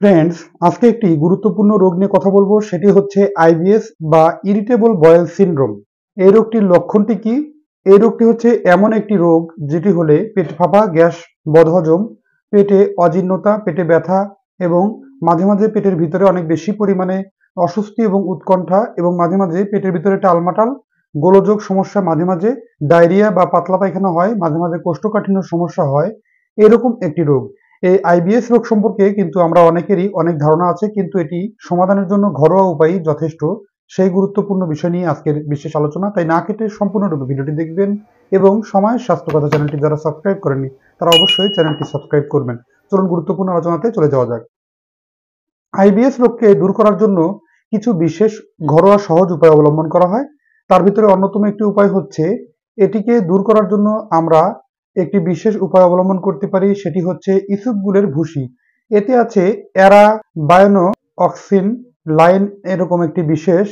Friends, আজকে একটি গুরুত্বপূর্ণ রোগ নিয়ে কথা বলবো। সেটি হচ্ছে আইবিএস বা ইরিটেবল বয়েল সিনড্রোম। এই রোগটির লক্ষণটি কি? এই রোগটি হচ্ছে এমন একটি রোগ যেটি হলে পেট ফাঁপা, গ্যাস, বদহজম, পেটে অজীর্ণতা, পেটে ব্যথা এবং মাঝে মাঝে পেটের ভিতরে অনেক বেশি পরিমাণে অস্বস্তি এবং উৎকণ্ঠা, এবং মাঝে মাঝে পেটের ভিতরে টালমাটাল, গোলযোগ সমস্যা, মাঝে মাঝে ডায়রিয়া বা পাতলা পায়খানা হয়, মাঝে মাঝে কোষ্ঠকাঠিন্য সমস্যা হয়। এরকম একটি রোগ। এই আইবিএস রোগ সম্পর্কে কিন্তু আমরা অনেকেরই অনেক ধারণা আছে, কিন্তু এটি সমাধানের জন্য ঘরোয়া উপায় যথেষ্ট। সেই গুরুত্বপূর্ণ বিষয় নিয়ে আজকের বিশেষ আলোচনা, তাই না কেটে সম্পূর্ণরূপে ভিডিওটি দেখবেন। এবং সময় স্বাস্থ্য কথা চ্যানেলটি যারা সাবস্ক্রাইব করেননি তারা অবশ্যই চ্যানেলটি সাবস্ক্রাইব করবেন। চলুন গুরুত্বপূর্ণ আলোচনাতে চলে যাওয়া যাক। আইবিএস রোগকে দূর করার জন্য কিছু বিশেষ ঘরোয়া সহজ উপায় অবলম্বন করা হয়। তার ভিতরে অন্যতম একটি উপায় হচ্ছে, এটিকে দূর করার জন্য আমরা একটি বিশেষ উপায় অবলম্বন করতে পারি। সেটি হচ্ছে ইসবগুলের ভুসি। এতে আছে অ্যারাবায়নো অক্সিন লাইন এরকম একটি বিশেষ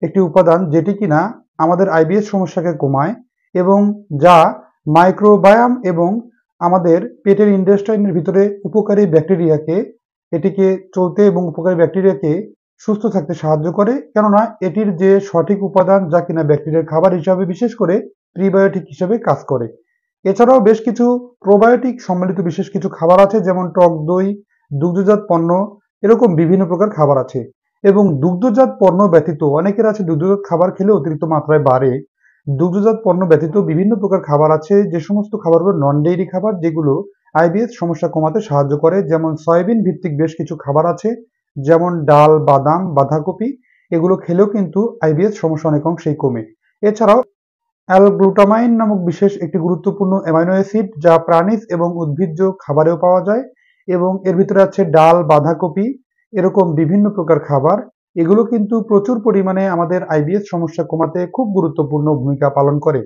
একটি উপাদান, যেটি কিনা আমাদের আইবিএস সমস্যাকে কমায় এবং যা মাইক্রোবায়াম এবং আমাদের পেটের ইন্টেস্টাইনের ভিতরে উপকারী ব্যাকটেরিয়াকে, এটিকে চলতে এবং উপকারী ব্যাকটেরিয়াকে সুস্থ থাকতে সাহায্য করে। কেননা এটির যে সঠিক উপাদান, যা কিনা ব্যাকটেরিয়ার খাবার হিসাবে, বিশেষ করে প্রিবায়োটিক হিসেবে কাজ করে। এছাড়াও বেশ কিছু প্রোবায়োটিক সম্মিলিত বিশেষ কিছু খাবার আছে, যেমন টক দই, দুগ্ধজাত পণ্য, এরকম বিভিন্ন প্রকার খাবার আছে। এবং দুগ্ধজাত পণ্য ব্যতীত, অনেকের আছে দুগ্ধজাত খাবার খেলে অতিরিক্ত মাত্রায় বাড়ে। দুগ্ধজাত পণ্য ব্যতীত বিভিন্ন প্রকার খাবার আছে, যে সমস্ত খাবারগুলো নন ডেইরি খাবার, যেগুলো আইবিএস সমস্যা কমাতে সাহায্য করে। যেমন সয়াবিন ভিত্তিক বেশ কিছু খাবার আছে, যেমন ডাল, বাদাম, বাঁধাকপি। এগুলো খেলেও কিন্তু আইবিএস সমস্যা অনেক অংশেই কমে। এছাড়াও অ্যাল-গ্লুটামাইন নামক বিশেষ একটি গুরুত্বপূর্ণ অ্যামাইনো অ্যাসিড, যা প্রাণীজ এবং উদ্ভিজ্জ খাবারেও পাওয়া যায়। এবং এর ভিতরে আছে ডাল, বাঁধাকপি, এরকম বিভিন্ন প্রকার খাবার। এগুলো কিন্তু প্রচুর পরিমাণে আমাদের আইবিএস সমস্যা কমাতে খুব গুরুত্বপূর্ণ ভূমিকা পালন করে।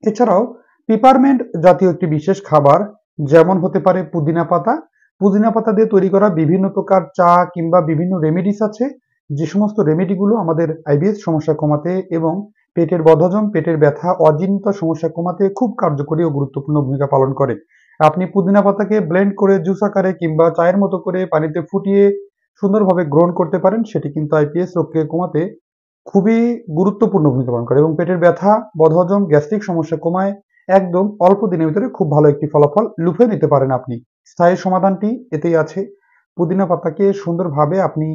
এছাড়াও পিপারমেন্ট জাতীয় একটি বিশেষ খাবার, যেমন হতে পারে পুদিনা পাতা। পুদিনা পাতা দিয়ে তৈরি করা বিভিন্ন প্রকার চা কিংবা বিভিন্ন রেমেডিস আছে, যে সমস্ত রেমেডিগুলো আমাদের আইবিএস সমস্যা কমাতে এবং পেটের বদহজম, পেটের ব্যথা, অজীর্ণতা সমস্যা কমাতে খুব কার্যকরী ও গুরুত্বপূর্ণ ভূমিকা পালন করে। আপনি পুদিনা পাতাকে ব্লেন্ড করে জুস আকারে কিংবা চায়ের মতো করে পানিতে ফুটিয়ে সুন্দরভাবে গ্রহণ করতে পারেন। সেটি কিন্তু আইবিএস রোগকে কমাতে খুবই গুরুত্বপূর্ণ ভূমিকা পালন করে এবং পেটের ব্যথা, বদহজম, গ্যাস্ট্রিক সমস্যা কমায়। একদম অল্প দিনের ভিতরে খুব ভালো একটি ফলাফল লুফে নিতে পারেন আপনি। স্থায়ী সমাধানটি এতেই আছে। পুদিনা পাতাকে সুন্দরভাবে আপনি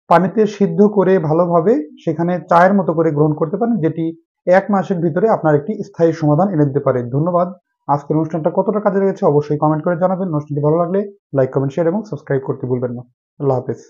পানিতে সিদ্ধ করে ভালোভাবে সেখানে চায়ের মতো করে গ্রহণ করতে পারেন, যেটি ১ মাসের ভিতরে আপনার একটি স্থায়ী সমাধান এনে দিতে পারে। ধন্যবাদ। আজকের অনুষ্ঠানটা কতটা কাজে লেগেছে অবশ্যই কমেন্ট করে জানাবেন। অনুষ্ঠানটি ভালো লাগলে লাইক, কমেন্ট, শেয়ার এবং সাবস্ক্রাইব করতে ভুলবেন না। আল্লাহ হাফেজ।